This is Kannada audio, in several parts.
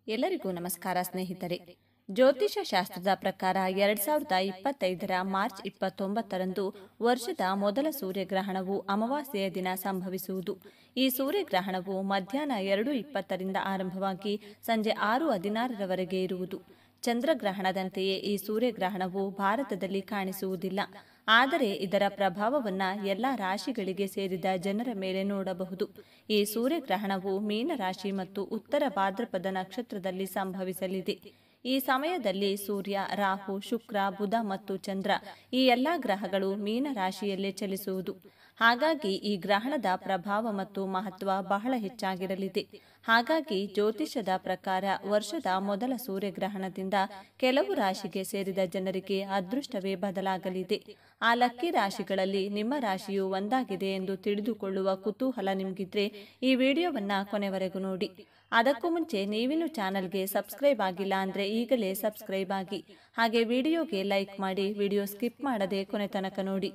ಎಲ್ಲರಿಗೂ ನಮಸ್ಕಾರ ಸ್ನೇಹಿತರೆ. ಜ್ಯೋತಿಷ ಶಾಸ್ತ್ರದ ಪ್ರಕಾರ 2025ರ ಮಾರ್ಚ್ 29ರಂದು ವರ್ಷದ ಮೊದಲ ಸೂರ್ಯಗ್ರಹಣವು ಅಮಾವಾಸ್ಯೆಯ ದಿನ ಸಂಭವಿಸುವುದು. ಈ ಸೂರ್ಯಗ್ರಹಣವು ಮಧ್ಯಾಹ್ನ 2:20ರಿಂದ ಆರಂಭವಾಗಿ ಸಂಜೆ 6:16ರವರೆಗೆ ಇರುವುದು. ಚಂದ್ರಗ್ರಹಣದಂತೆಯೇ ಈ ಸೂರ್ಯಗ್ರಹಣವು ಭಾರತದಲ್ಲಿ ಕಾಣಿಸುವುದಿಲ್ಲ. ಆದರೆ ಇದರ ಪ್ರಭಾವವನ್ನು ಎಲ್ಲ ರಾಶಿಗಳಿಗೆ ಸೇರಿದ ಜನರ ಮೇಲೆ ನೋಡಬಹುದು. ಈ ಸೂರ್ಯಗ್ರಹಣವು ಮೀನ ರಾಶಿ ಮತ್ತು ಉತ್ತರ ಭಾದ್ರಪದ ನಕ್ಷತ್ರದಲ್ಲಿ ಸಂಭವಿಸಲಿದೆ. ಈ ಸಮಯದಲ್ಲಿ ಸೂರ್ಯ, ರಾಹು, ಶುಕ್ರ, ಬುಧ ಮತ್ತು ಚಂದ್ರ ಈ ಎಲ್ಲ ಗ್ರಹಗಳು ಮೀನ ರಾಶಿಯಲ್ಲೇ ಚಲಿಸುವುದು. ಹಾಗಾಗಿ ಈ ಗ್ರಹಣದ ಪ್ರಭಾವ ಮತ್ತು ಮಹತ್ವ ಬಹಳ ಹೆಚ್ಚಾಗಿರಲಿದೆ. ಹಾಗಾಗಿ ಜ್ಯೋತಿಷದ ಪ್ರಕಾರ ವರ್ಷದ ಮೊದಲ ಸೂರ್ಯಗ್ರಹಣದಿಂದ ಕೆಲವು ರಾಶಿಗೆ ಸೇರಿದ ಜನರಿಗೆ ಅದೃಷ್ಟವೇ ಬದಲಾಗಲಿದೆ. ಆ ಲಕ್ಕಿ ರಾಶಿಗಳಲ್ಲಿ ನಿಮ್ಮ ರಾಶಿಯು ಒಂದಾಗಿದೆ ಎಂದು ತಿಳಿದುಕೊಳ್ಳುವ ಕುತೂಹಲ ನಿಮಗಿದ್ರೆ ಈ ವಿಡಿಯೋವನ್ನು ಕೊನೆವರೆಗೂ ನೋಡಿ. ಅದಕ್ಕೂ ಮುಂಚೆ ನೀವಿನ್ನು ಚಾನಲ್ಗೆ ಸಬ್ಸ್ಕ್ರೈಬ್ ಆಗಿಲ್ಲ ಅಂದರೆ ಈಗಲೇ ಸಬ್ಸ್ಕ್ರೈಬ್ ಆಗಿ, ಹಾಗೆ ವಿಡಿಯೋಗೆ ಲೈಕ್ ಮಾಡಿ, ವಿಡಿಯೋ ಸ್ಕಿಪ್ ಮಾಡದೆ ಕೊನೆ ತನಕ ನೋಡಿ.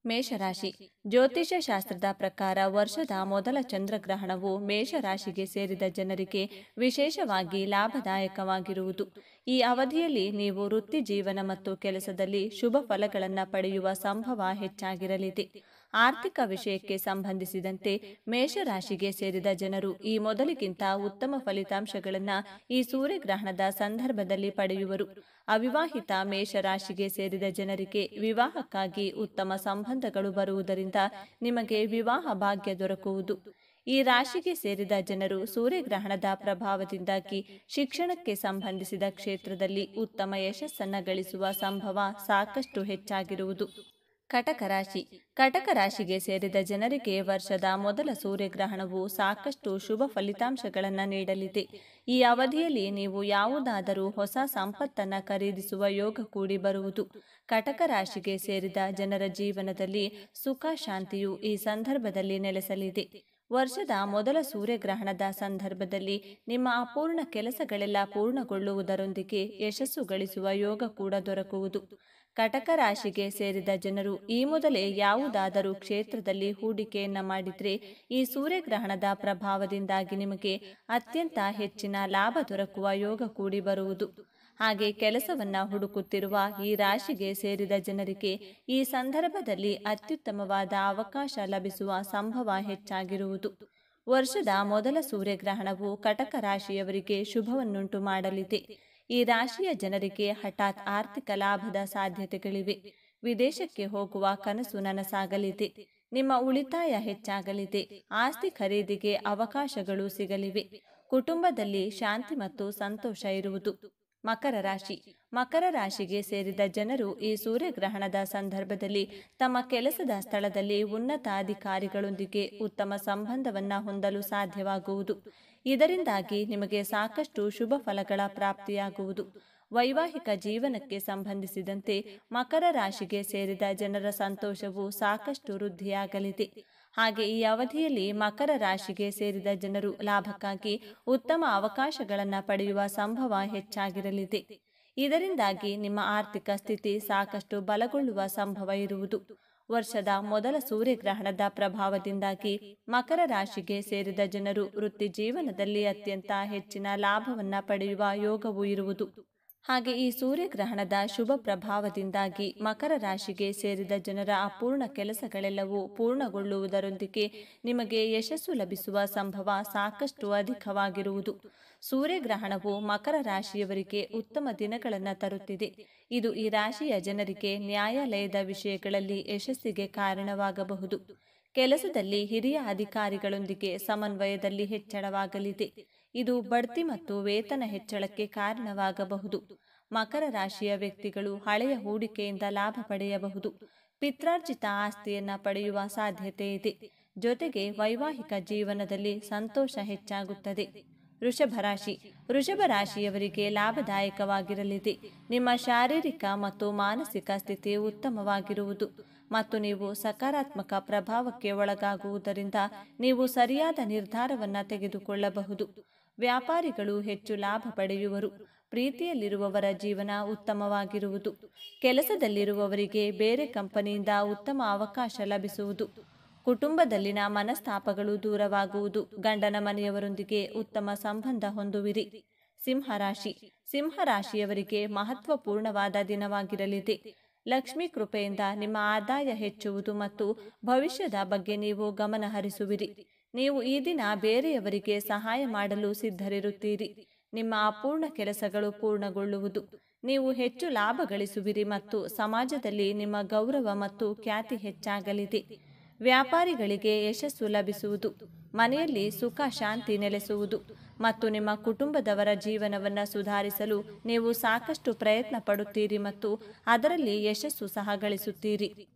ಮೇಷರಾಶಿ. ಜ್ಯೋತಿಷ ಶಾಸ್ತ್ರದ ಪ್ರಕಾರ ವರ್ಷದ ಮೊದಲ ಚಂದ್ರಗ್ರಹಣವು ಮೇಷರಾಶಿಗೆ ಸೇರಿದ ಜನರಿಗೆ ವಿಶೇಷವಾಗಿ ಲಾಭದಾಯಕವಾಗಿರುವುದು. ಈ ಅವಧಿಯಲ್ಲಿ ನೀವು ವೃತ್ತಿ ಜೀವನ ಮತ್ತು ಕೆಲಸದಲ್ಲಿ ಶುಭ ಫಲಗಳನ್ನು ಪಡೆಯುವ ಸಂಭವ ಹೆಚ್ಚಾಗಿರಲಿದೆ. ಆರ್ಥಿಕ ವಿಷಯಕ್ಕೆ ಸಂಬಂಧಿಸಿದಂತೆ ಮೇಷರಾಶಿಗೆ ಸೇರಿದ ಜನರು ಈ ಮೊದಲಿಗಿಂತ ಉತ್ತಮ ಫಲಿತಾಂಶಗಳನ್ನು ಈ ಸೂರ್ಯಗ್ರಹಣದ ಸಂದರ್ಭದಲ್ಲಿ ಪಡೆಯುವರು. ಅವಿವಾಹಿತ ಮೇಷರಾಶಿಗೆ ಸೇರಿದ ಜನರಿಗೆ ವಿವಾಹಕ್ಕಾಗಿ ಉತ್ತಮ ಸಂಬಂಧಗಳು ಬರುವುದರಿಂದ ನಿಮಗೆ ವಿವಾಹ ಭಾಗ್ಯ ದೊರಕುವುದು. ಈ ರಾಶಿಗೆ ಸೇರಿದ ಜನರು ಸೂರ್ಯಗ್ರಹಣದ ಪ್ರಭಾವದಿಂದಾಗಿ ಶಿಕ್ಷಣಕ್ಕೆ ಸಂಬಂಧಿಸಿದ ಕ್ಷೇತ್ರದಲ್ಲಿ ಉತ್ತಮ ಯಶಸ್ಸನ್ನು ಗಳಿಸುವ ಸಂಭವ ಸಾಕಷ್ಟು ಹೆಚ್ಚಾಗಿರುವುದು. ಕಟಕ ರಾಶಿ. ಕಟಕ ರಾಶಿಗೆ ಸೇರಿದ ಜನರಿಗೆ ವರ್ಷದ ಮೊದಲ ಸೂರ್ಯಗ್ರಹಣವು ಸಾಕಷ್ಟು ಶುಭ ಫಲಿತಾಂಶಗಳನ್ನು ನೀಡಲಿದೆ. ಈ ಅವಧಿಯಲ್ಲಿ ನೀವು ಯಾವುದಾದರೂ ಹೊಸ ಸಂಪತ್ತನ್ನು ಖರೀದಿಸುವ ಯೋಗ ಕೂಡಿ ಬರುವುದು. ಕಟಕ ರಾಶಿಗೆ ಸೇರಿದ ಜನರ ಜೀವನದಲ್ಲಿ ಸುಖ ಶಾಂತಿಯು ಈ ಸಂದರ್ಭದಲ್ಲಿ ನೆಲೆಸಲಿದೆ. ವರ್ಷದ ಮೊದಲ ಸೂರ್ಯಗ್ರಹಣದ ಸಂದರ್ಭದಲ್ಲಿ ನಿಮ್ಮ ಅಪೂರ್ಣ ಕೆಲಸಗಳೆಲ್ಲ ಪೂರ್ಣಗೊಳ್ಳುವುದರೊಂದಿಗೆ ಯಶಸ್ಸು ಗಳಿಸುವ ಯೋಗ ಕೂಡ ದೊರಕುವುದು. ಕಟಕ ರಾಶಿಗೆ ಸೇರಿದ ಜನರು ಈ ಮೊದಲೇ ಯಾವುದಾದರೂ ಕ್ಷೇತ್ರದಲ್ಲಿ ಹೂಡಿಕೆಯನ್ನು ಮಾಡಿದರೆ ಈ ಸೂರ್ಯಗ್ರಹಣದ ಪ್ರಭಾವದಿಂದಾಗಿ ನಿಮಗೆ ಅತ್ಯಂತ ಹೆಚ್ಚಿನ ಲಾಭ ದೊರಕುವ ಯೋಗ ಕೂಡಿ ಬರುವುದು. ಹಾಗೆ ಕೆಲಸವನ್ನು ಹುಡುಕುತ್ತಿರುವ ಈ ರಾಶಿಗೆ ಸೇರಿದ ಜನರಿಗೆ ಈ ಸಂದರ್ಭದಲ್ಲಿ ಅತ್ಯುತ್ತಮವಾದ ಅವಕಾಶ ಲಭಿಸುವ ಸಂಭವ ಹೆಚ್ಚಾಗಿರುವುದು. ವರ್ಷದ ಮೊದಲ ಸೂರ್ಯಗ್ರಹಣವು ಕಟಕ ರಾಶಿಯವರಿಗೆ ಶುಭವನ್ನುಂಟು ಮಾಡಲಿದೆ. ಈ ರಾಶಿಯ ಜನರಿಗೆ ಹಠಾತ್ ಆರ್ಥಿಕ ಲಾಭದ ಸಾಧ್ಯತೆಗಳಿವೆ. ವಿದೇಶಕ್ಕೆ ಹೋಗುವ ಕನಸು ನನಸಾಗಲಿದೆ. ನಿಮ್ಮ ಉಳಿತಾಯ ಹೆಚ್ಚಾಗಲಿದೆ. ಆಸ್ತಿ ಖರೀದಿಗೆ ಅವಕಾಶಗಳು ಸಿಗಲಿವೆ. ಕುಟುಂಬದಲ್ಲಿ ಶಾಂತಿ ಮತ್ತು ಸಂತೋಷ ಇರುವುದು. ಮಕರ ರಾಶಿ. ಮಕರ ರಾಶಿಗೆ ಸೇರಿದ ಜನರು ಈ ಸೂರ್ಯಗ್ರಹಣದ ಸಂದರ್ಭದಲ್ಲಿ ತಮ್ಮ ಕೆಲಸದ ಸ್ಥಳದಲ್ಲಿ ಉನ್ನತ ಅಧಿಕಾರಿಗಳೊಂದಿಗೆ ಉತ್ತಮ ಸಂಬಂಧವನ್ನು ಹೊಂದಲು ಸಾಧ್ಯವಾಗುವುದು. ಇದರಿಂದಾಗಿ ನಿಮಗೆ ಸಾಕಷ್ಟು ಶುಭ ಫಲಗಳ ಪ್ರಾಪ್ತಿಯಾಗುವುದು. ವೈವಾಹಿಕ ಜೀವನಕ್ಕೆ ಸಂಬಂಧಿಸಿದಂತೆ ಮಕರ ರಾಶಿಗೆ ಸೇರಿದ ಜನರ ಸಂತೋಷವು ಸಾಕಷ್ಟು ವೃದ್ಧಿಯಾಗಲಿದೆ. ಹಾಗೆ ಈ ಅವಧಿಯಲ್ಲಿ ಮಕರ ರಾಶಿಗೆ ಸೇರಿದ ಜನರು ಲಾಭಕ್ಕಾಗಿ ಉತ್ತಮ ಅವಕಾಶಗಳನ್ನು ಪಡೆಯುವ ಸಂಭವ ಹೆಚ್ಚಾಗಿರಲಿದೆ. ಇದರಿಂದಾಗಿ ನಿಮ್ಮ ಆರ್ಥಿಕ ಸ್ಥಿತಿ ಸಾಕಷ್ಟು ಬಲಗೊಳ್ಳುವ ಸಂಭವ ಇರುವುದು. ವರ್ಷದ ಮೊದಲ ಸೂರ್ಯಗ್ರಹಣದ ಪ್ರಭಾವದಿಂದಾಗಿ ಮಕರ ರಾಶಿಗೆ ಸೇರಿದ ಜನರು ವೃತ್ತಿ ಜೀವನದಲ್ಲಿ ಅತ್ಯಂತ ಹೆಚ್ಚಿನ ಲಾಭವನ್ನು ಪಡೆಯುವ ಯೋಗವೂ ಇರುವುದು. ಹಾಗೆ ಈ ಸೂರ್ಯಗ್ರಹಣದ ಶುಭ ಪ್ರಭಾವದಿಂದಾಗಿ ಮಕರ ರಾಶಿಗೆ ಸೇರಿದ ಜನರ ಅಪೂರ್ಣ ಕೆಲಸಗಳೆಲ್ಲವೂ ಪೂರ್ಣಗೊಳ್ಳುವುದರೊಂದಿಗೆ ನಿಮಗೆ ಯಶಸ್ಸು ಲಭಿಸುವ ಸಂಭವ ಸಾಕಷ್ಟು ಅಧಿಕವಾಗಿರುವುದು. ಸೂರ್ಯಗ್ರಹಣವು ಮಕರ ರಾಶಿಯವರಿಗೆ ಉತ್ತಮ ದಿನಗಳನ್ನು ತರುತ್ತಿದೆ. ಇದು ಈ ರಾಶಿಯ ಜನರಿಗೆ ನ್ಯಾಯಾಲಯದ ವಿಷಯಗಳಲ್ಲಿ ಯಶಸ್ಸಿಗೆ ಕಾರಣವಾಗಬಹುದು. ಕೆಲಸದಲ್ಲಿ ಹಿರಿಯ ಅಧಿಕಾರಿಗಳೊಂದಿಗೆ ಸಮನ್ವಯದಲ್ಲಿ ಹೆಚ್ಚಳವಾಗಲಿದೆ. ಇದು ಬಡ್ತಿ ಮತ್ತು ವೇತನ ಹೆಚ್ಚಳಕ್ಕೆ ಕಾರಣವಾಗಬಹುದು. ಮಕರ ರಾಶಿಯ ವ್ಯಕ್ತಿಗಳು ಹಳೆಯ ಹೂಡಿಕೆಯಿಂದ ಲಾಭ ಪಡೆಯಬಹುದು. ಪಿತ್ರಾರ್ಜಿತ ಆಸ್ತಿಯನ್ನು ಪಡೆಯುವ ಸಾಧ್ಯತೆ ಇದೆ. ಜೊತೆಗೆ ವೈವಾಹಿಕ ಜೀವನದಲ್ಲಿ ಸಂತೋಷ ಹೆಚ್ಚಾಗುತ್ತದೆ. ವೃಷಭ ರಾಶಿ. ವೃಷಭ ರಾಶಿಯವರಿಗೆ ಲಾಭದಾಯಕವಾಗಿರಲಿದೆ. ನಿಮ್ಮ ಶಾರೀರಿಕ ಮತ್ತು ಮಾನಸಿಕ ಸ್ಥಿತಿ ಉತ್ತಮವಾಗಿರುವುದು ಮತ್ತು ನೀವು ಸಕಾರಾತ್ಮಕ ಪ್ರಭಾವಕ್ಕೆ ಒಳಗಾಗುವುದರಿಂದ ನೀವು ಸರಿಯಾದ ನಿರ್ಧಾರವನ್ನು ತೆಗೆದುಕೊಳ್ಳಬಹುದು. ವ್ಯಾಪಾರಿಗಳು ಹೆಚ್ಚು ಲಾಭ ಪಡೆಯುವರು. ಪ್ರೀತಿಯಲ್ಲಿರುವವರ ಜೀವನ ಉತ್ತಮವಾಗಿರುವುದು. ಕೆಲಸದಲ್ಲಿರುವವರಿಗೆ ಬೇರೆ ಕಂಪನಿಯಿಂದ ಉತ್ತಮ ಅವಕಾಶ ಲಭಿಸುವುದು. ಕುಟುಂಬದಲ್ಲಿನ ಮನಸ್ತಾಪಗಳು ದೂರವಾಗುವುದು. ಗಂಡನ ಮನೆಯವರೊಂದಿಗೆ ಉತ್ತಮ ಸಂಬಂಧ ಹೊಂದುವಿರಿ. ಸಿಂಹರಾಶಿ. ಸಿಂಹರಾಶಿಯವರಿಗೆ ಮಹತ್ವಪೂರ್ಣವಾದ ದಿನವಾಗಿರಲಿದೆ. ಲಕ್ಷ್ಮೀ ಕೃಪೆಯಿಂದ ನಿಮ್ಮ ಆದಾಯ ಹೆಚ್ಚುವುದು ಮತ್ತು ಭವಿಷ್ಯದ ಬಗ್ಗೆ ನೀವು ಗಮನ ಹರಿಸುವಿರಿ. ನೀವು ಈ ದಿನ ಬೇರೆಯವರಿಗೆ ಸಹಾಯ ಮಾಡಲು ಸಿದ್ಧರಿರುತ್ತೀರಿ. ನಿಮ್ಮ ಅಪೂರ್ಣ ಕೆಲಸಗಳು ಪೂರ್ಣಗೊಳ್ಳುವುದು. ನೀವು ಹೆಚ್ಚು ಲಾಭ ಗಳಿಸುವಿರಿ ಮತ್ತು ಸಮಾಜದಲ್ಲಿ ನಿಮ್ಮ ಗೌರವ ಮತ್ತು ಖ್ಯಾತಿ ಹೆಚ್ಚಾಗಲಿದೆ. ವ್ಯಾಪಾರಿಗಳಿಗೆ ಯಶಸ್ಸು ಲಭಿಸುವುದು. ಮನೆಯಲ್ಲಿ ಸುಖ ಶಾಂತಿ ನೆಲೆಸುವುದು ಮತ್ತು ನಿಮ್ಮ ಕುಟುಂಬದವರ ಜೀವನವನ್ನು ಸುಧಾರಿಸಲು ನೀವು ಸಾಕಷ್ಟು ಪ್ರಯತ್ನ ಪಡುತ್ತೀರಿ ಮತ್ತು ಅದರಲ್ಲಿ ಯಶಸ್ಸು ಸಹ ಗಳಿಸುತ್ತೀರಿ.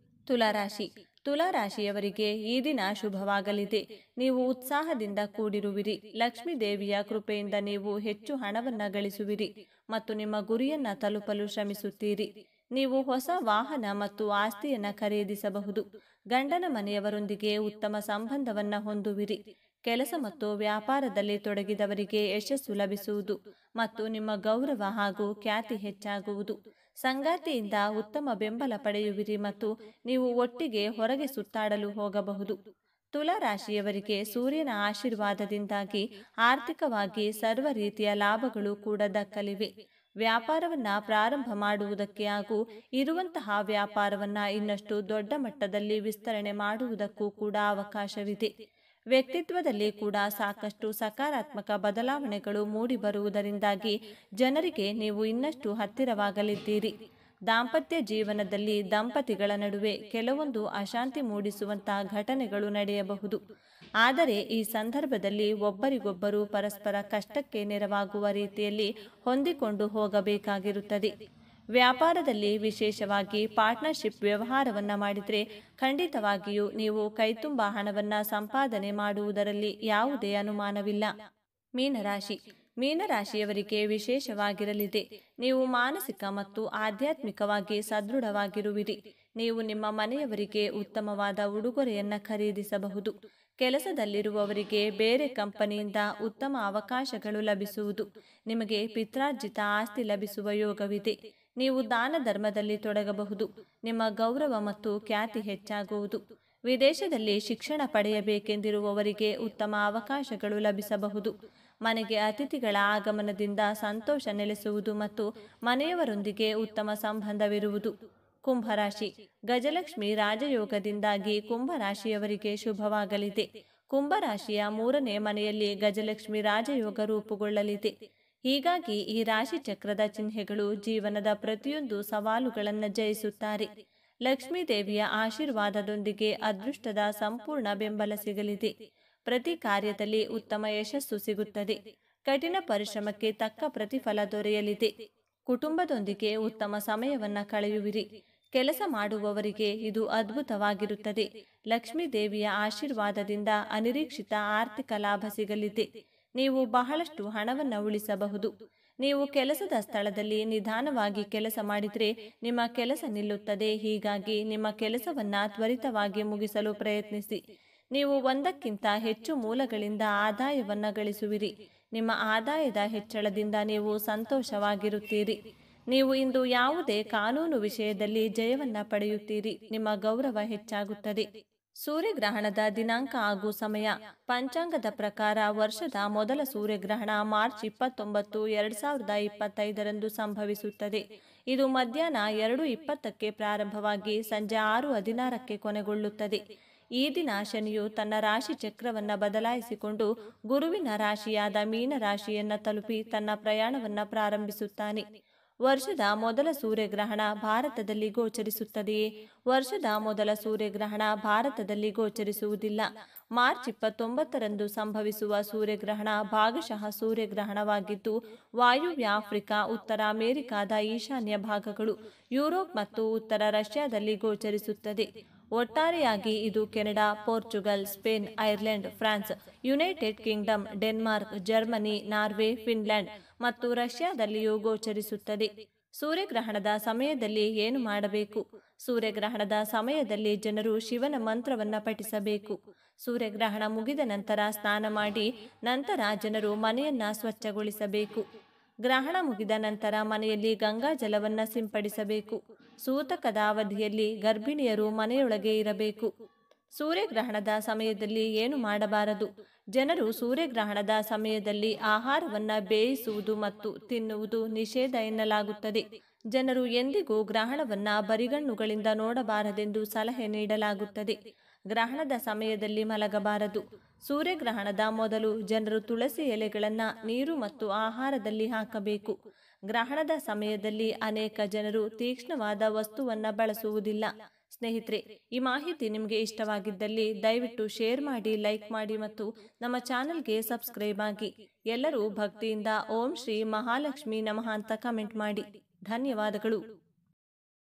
ತುಲಾರಾಶಿ. ತುಲಾರಾಶಿಯವರಿಗೆ ಈ ದಿನ ಶುಭವಾಗಲಿದೆ. ನೀವು ಉತ್ಸಾಹದಿಂದ ಕೂಡಿರುವಿರಿ. ಲಕ್ಷ್ಮೀ ದೇವಿಯ ಕೃಪೆಯಿಂದ ನೀವು ಹೆಚ್ಚು ಹಣವನ್ನು ಗಳಿಸುವಿರಿ ಮತ್ತು ನಿಮ್ಮ ಗುರಿಯನ್ನ ತಲುಪಲು ಶ್ರಮಿಸುತ್ತೀರಿ. ನೀವು ಹೊಸ ವಾಹನ ಮತ್ತು ಆಸ್ತಿಯನ್ನು ಖರೀದಿಸಬಹುದು. ಗಂಡನ ಮನೆಯವರೊಂದಿಗೆ ಉತ್ತಮ ಸಂಬಂಧವನ್ನು ಹೊಂದುವಿರಿ. ಕೆಲಸ ಮತ್ತು ವ್ಯಾಪಾರದಲ್ಲಿ ತೊಡಗಿದವರಿಗೆ ಯಶಸ್ಸು ಲಭಿಸುವುದು ಮತ್ತು ನಿಮ್ಮ ಗೌರವ ಹಾಗೂ ಖ್ಯಾತಿ ಹೆಚ್ಚಾಗುವುದು. ಸಂಗಾತಿಯಿಂದ ಉತ್ತಮ ಬೆಂಬಲ ಪಡೆಯುವಿರಿ ಮತ್ತು ನೀವು ಒಟ್ಟಿಗೆ ಹೊರಗೆ ಸುತ್ತಾಡಲು ಹೋಗಬಹುದು. ತುಲಾರಾಶಿಯವರಿಗೆ ಸೂರ್ಯನ ಆಶೀರ್ವಾದದಿಂದಾಗಿ ಆರ್ಥಿಕವಾಗಿ ಸರ್ವ ರೀತಿಯ ಲಾಭಗಳು ಕೂಡ ದಕ್ಕಲಿವೆ. ವ್ಯಾಪಾರವನ್ನ ಪ್ರಾರಂಭ ಮಾಡುವುದಕ್ಕೆ ಹಾಗೂ ಇರುವಂತಹ ವ್ಯಾಪಾರವನ್ನ ಇನ್ನಷ್ಟು ದೊಡ್ಡ ಮಟ್ಟದಲ್ಲಿ ವಿಸ್ತರಣೆ ಮಾಡುವುದಕ್ಕೂ ಕೂಡ ಅವಕಾಶವಿದೆ. ವ್ಯಕ್ತಿತ್ವದಲ್ಲಿ ಕೂಡ ಸಾಕಷ್ಟು ಸಕಾರಾತ್ಮಕ ಬದಲಾವಣೆಗಳು ಮೂಡಿಬರುವುದರಿಂದಾಗಿ ಜನರಿಗೆ ನೀವು ಇನ್ನಷ್ಟು ಹತ್ತಿರವಾಗಲಿದ್ದೀರಿ. ದಾಂಪತ್ಯ ಜೀವನದಲ್ಲಿ ದಂಪತಿಗಳ ನಡುವೆ ಕೆಲವೊಂದು ಅಶಾಂತಿ ಮೂಡಿಸುವಂತಹ ಘಟನೆಗಳು ನಡೆಯಬಹುದು. ಆದರೆ ಈ ಸಂದರ್ಭದಲ್ಲಿ ಒಬ್ಬರಿಗೊಬ್ಬರು ಪರಸ್ಪರ ಕಷ್ಟಕ್ಕೆ ನೆರವಾಗುವ ರೀತಿಯಲ್ಲಿ ಹೊಂದಿಕೊಂಡು ಹೋಗಬೇಕಾಗಿರುತ್ತದೆ. ವ್ಯಾಪಾರದಲ್ಲಿ ವಿಶೇಷವಾಗಿ ಪಾರ್ಟ್ನರ್ಶಿಪ್ ವ್ಯವಹಾರವನ್ನು ಮಾಡಿದರೆ ಖಂಡಿತವಾಗಿಯೂ ನೀವು ಕೈತುಂಬ ಹಣವನ್ನು ಸಂಪಾದನೆ ಮಾಡುವುದರಲ್ಲಿ ಯಾವುದೇ ಅನುಮಾನವಿಲ್ಲ. ಮೀನರಾಶಿ. ಮೀನರಾಶಿಯವರಿಗೆ ವಿಶೇಷವಾಗಿರಲಿದೆ. ನೀವು ಮಾನಸಿಕ ಮತ್ತು ಆಧ್ಯಾತ್ಮಿಕವಾಗಿ ಸದೃಢವಾಗಿರುವಿರಿ. ನೀವು ನಿಮ್ಮ ಮನೆಯವರಿಗೆ ಉತ್ತಮವಾದ ಉಡುಗೊರೆಯನ್ನು ಖರೀದಿಸಬಹುದು. ಕೆಲಸದಲ್ಲಿರುವವರಿಗೆ ಬೇರೆ ಕಂಪನಿಯಿಂದ ಉತ್ತಮ ಅವಕಾಶಗಳು ಲಭಿಸುವುದು. ನಿಮಗೆ ಪಿತ್ರಾರ್ಜಿತ ಆಸ್ತಿ ಲಭಿಸುವ ಯೋಗವಿದೆ. ನೀವು ದಾನ ಧರ್ಮದಲ್ಲಿ ತೊಡಗಬಹುದು. ನಿಮ್ಮ ಗೌರವ ಮತ್ತು ಖ್ಯಾತಿ ಹೆಚ್ಚಾಗುವುದು. ವಿದೇಶದಲ್ಲಿ ಶಿಕ್ಷಣ ಪಡೆಯಬೇಕೆಂದಿರುವವರಿಗೆ ಉತ್ತಮ ಅವಕಾಶಗಳು ಲಭಿಸಬಹುದು. ಮನೆಗೆ ಅತಿಥಿಗಳ ಆಗಮನದಿಂದ ಸಂತೋಷ ನೆಲೆಸುವುದು ಮತ್ತು ಮನೆಯವರೊಂದಿಗೆ ಉತ್ತಮ ಸಂಬಂಧವಿರುವುದು. ಕುಂಭರಾಶಿ. ಗಜಲಕ್ಷ್ಮಿ ರಾಜಯೋಗದಿಂದಾಗಿ ಕುಂಭರಾಶಿಯವರಿಗೆ ಶುಭವಾಗಲಿದೆ. ಕುಂಭರಾಶಿಯ 3ನೇ ಮನೆಯಲ್ಲಿ ಗಜಲಕ್ಷ್ಮಿ ರಾಜಯೋಗ ರೂಪುಗೊಳ್ಳಲಿದೆ. ಹೀಗಾಗಿ ಈ ರಾಶಿ ಚಕ್ರದ ಚಿಹ್ನೆಗಳು ಜೀವನದ ಪ್ರತಿಯೊಂದು ಸವಾಲುಗಳನ್ನು ಜಯಿಸುತ್ತಾರೆ. ಲಕ್ಷ್ಮೀ ದೇವಿಯ ಆಶೀರ್ವಾದದೊಂದಿಗೆ ಅದೃಷ್ಟದ ಸಂಪೂರ್ಣ ಬೆಂಬಲ ಸಿಗಲಿದೆ. ಪ್ರತಿ ಕಾರ್ಯದಲ್ಲಿ ಉತ್ತಮ ಯಶಸ್ಸು ಸಿಗುತ್ತದೆ. ಕಠಿಣ ಪರಿಶ್ರಮಕ್ಕೆ ತಕ್ಕ ಪ್ರತಿಫಲ ದೊರೆಯಲಿದೆ. ಕುಟುಂಬದೊಂದಿಗೆ ಉತ್ತಮ ಸಮಯವನ್ನು ಕಳೆಯುವಿರಿ. ಕೆಲಸ ಮಾಡುವವರಿಗೆ ಇದು ಅದ್ಭುತವಾಗಿರುತ್ತದೆ. ಲಕ್ಷ್ಮೀ ದೇವಿಯ ಆಶೀರ್ವಾದದಿಂದ ಅನಿರೀಕ್ಷಿತ ಆರ್ಥಿಕ ಲಾಭ ಸಿಗಲಿದೆ. ನೀವು ಬಹಳಷ್ಟು ಹಣವನ್ನು ಉಳಿಸಬಹುದು. ನೀವು ಕೆಲಸದ ಸ್ಥಳದಲ್ಲಿ ನಿಧಾನವಾಗಿ ಕೆಲಸ ಮಾಡಿದರೆ ನಿಮ್ಮ ಕೆಲಸ ನಿಲ್ಲುತ್ತದೆ. ಹೀಗಾಗಿ ನಿಮ್ಮ ಕೆಲಸವನ್ನು ತ್ವರಿತವಾಗಿ ಮುಗಿಸಲು ಪ್ರಯತ್ನಿಸಿ. ನೀವು ಒಂದಕ್ಕಿಂತ ಹೆಚ್ಚು ಮೂಲಗಳಿಂದ ಆದಾಯವನ್ನು ಗಳಿಸುವಿರಿ. ನಿಮ್ಮ ಆದಾಯದ ಹೆಚ್ಚಳದಿಂದ ನೀವು ಸಂತೋಷವಾಗಿರುತ್ತೀರಿ. ನೀವು ಇಂದು ಯಾವುದೇ ಕಾನೂನು ವಿಷಯದಲ್ಲಿ ಜಯವನ್ನು ಪಡೆಯುತ್ತೀರಿ. ನಿಮ್ಮ ಗೌರವ ಹೆಚ್ಚಾಗುತ್ತದೆ. ಸೂರ್ಯಗ್ರಹಣದ ದಿನಾಂಕ ಹಾಗೂ ಸಮಯ. ಪಂಚಾಂಗದ ಪ್ರಕಾರ ವರ್ಷದ ಮೊದಲ ಸೂರ್ಯಗ್ರಹಣ ಮಾರ್ಚ್ 29, 2025 ಸಂಭವಿಸುತ್ತದೆ. ಇದು ಮಧ್ಯಾಹ್ನ 2:20ಕ್ಕೆ ಪ್ರಾರಂಭವಾಗಿ ಸಂಜೆ 6:16ಕ್ಕೆ ಕೊನೆಗೊಳ್ಳುತ್ತದೆ. ಈ ದಿನ ಶನಿಯು ತನ್ನ ರಾಶಿ ಚಕ್ರವನ್ನು ಬದಲಾಯಿಸಿಕೊಂಡು ಗುರುವಿನ ರಾಶಿಯಾದ ಮೀನ ರಾಶಿಯನ್ನು ತಲುಪಿ ತನ್ನ ಪ್ರಯಾಣವನ್ನು ಪ್ರಾರಂಭಿಸುತ್ತಾನೆ. ವರ್ಷದ ಮೊದಲ ಸೂರ್ಯಗ್ರಹಣ ಭಾರತದಲ್ಲಿ ಗೋಚರಿಸುತ್ತದೆಯೇ? ವರ್ಷದ ಮೊದಲ ಸೂರ್ಯಗ್ರಹಣ ಭಾರತದಲ್ಲಿ ಗೋಚರಿಸುವುದಿಲ್ಲ. ಮಾರ್ಚ್ 29ರಂದು ಸಂಭವಿಸುವ ಸೂರ್ಯಗ್ರಹಣ ಭಾಗಶಃ ಸೂರ್ಯಗ್ರಹಣವಾಗಿದ್ದು ವಾಯುವ್ಯ ಆಫ್ರಿಕಾ, ಉತ್ತರ ಅಮೆರಿಕಾದ ಈಶಾನ್ಯ ಭಾಗಗಳು, ಯುರೋಪ್ ಮತ್ತು ಉತ್ತರ ರಷ್ಯಾದಲ್ಲಿ ಗೋಚರಿಸುತ್ತದೆ. ಒಟ್ಟಾರೆಯಾಗಿ ಇದು Canada, Portugal, Spain, Ireland, France, United Kingdom, Denmark, Germany, Norway, Finland ಮತ್ತು ರಷ್ಯಾದಲ್ಲಿಯೂ ಗೋಚರಿಸುತ್ತದೆ. ಸೂರ್ಯಗ್ರಹಣದ ಸಮಯದಲ್ಲಿ ಏನು ಮಾಡಬೇಕು? ಸೂರ್ಯಗ್ರಹಣದ ಸಮಯದಲ್ಲಿ ಜನರು ಶಿವನ ಮಂತ್ರವನ್ನು ಪಠಿಸಬೇಕು. ಸೂರ್ಯಗ್ರಹಣ ಮುಗಿದ ನಂತರ ಸ್ನಾನ ಮಾಡಿ ನಂತರ ಜನರು ಮನೆಯನ್ನ ಸ್ವಚ್ಛಗೊಳಿಸಬೇಕು. ಗ್ರಹಣ ಮುಗಿದ ನಂತರ ಮನೆಯಲ್ಲಿ ಗಂಗಾ ಜಲವನ್ನು ಸಿಂಪಡಿಸಬೇಕು. ಸೂತಕದ ಅವಧಿಯಲ್ಲಿ ಗರ್ಭಿಣಿಯರು ಮನೆಯೊಳಗೆ ಇರಬೇಕು. ಸೂರ್ಯಗ್ರಹಣದ ಸಮಯದಲ್ಲಿ ಏನು ಮಾಡಬಾರದು? ಜನರು ಸೂರ್ಯಗ್ರಹಣದ ಸಮಯದಲ್ಲಿ ಆಹಾರವನ್ನು ಬೇಯಿಸುವುದು ಮತ್ತು ತಿನ್ನುವುದು ನಿಷೇಧ ಎನ್ನಲಾಗುತ್ತದೆ. ಜನರು ಎಂದಿಗೂ ಗ್ರಹಣವನ್ನ ಬರಿಗಣ್ಣುಗಳಿಂದ ನೋಡಬಾರದೆಂದು ಸಲಹೆ ನೀಡಲಾಗುತ್ತದೆ. ಗ್ರಹಣದ ಸಮಯದಲ್ಲಿ ಮಲಗಬಾರದು. ಸೂರ್ಯಗ್ರಹಣದ ಮೊದಲು ಜನರು ತುಳಸಿ ಎಲೆಗಳನ್ನು ನೀರು ಮತ್ತು ಆಹಾರದಲ್ಲಿ ಹಾಕಬೇಕು. ಗ್ರಹಣದ ಸಮಯದಲ್ಲಿ ಅನೇಕ ಜನರು ತೀಕ್ಷ್ಣವಾದ ವಸ್ತುವನ್ನು ಬಳಸುವುದಿಲ್ಲ. ಸ್ನೇಹಿತರೆ, ಈ ಮಾಹಿತಿ ನಿಮಗೆ ಇಷ್ಟವಾಗಿದ್ದಲ್ಲಿ ದಯವಿಟ್ಟು ಶೇರ್ ಮಾಡಿ, ಲೈಕ್ ಮಾಡಿ ಮತ್ತು ನಮ್ಮ ಚಾನೆಲ್ಗೆ ಸಬ್ಸ್ಕ್ರೈಬ್ ಆಗಿ. ಎಲ್ಲರೂ ಭಕ್ತಿಯಿಂದ ಓಂ ಶ್ರೀ ಮಹಾಲಕ್ಷ್ಮಿ ನಮಃ ಅಂತ ಕಮೆಂಟ್ ಮಾಡಿ. ಧನ್ಯವಾದಗಳು.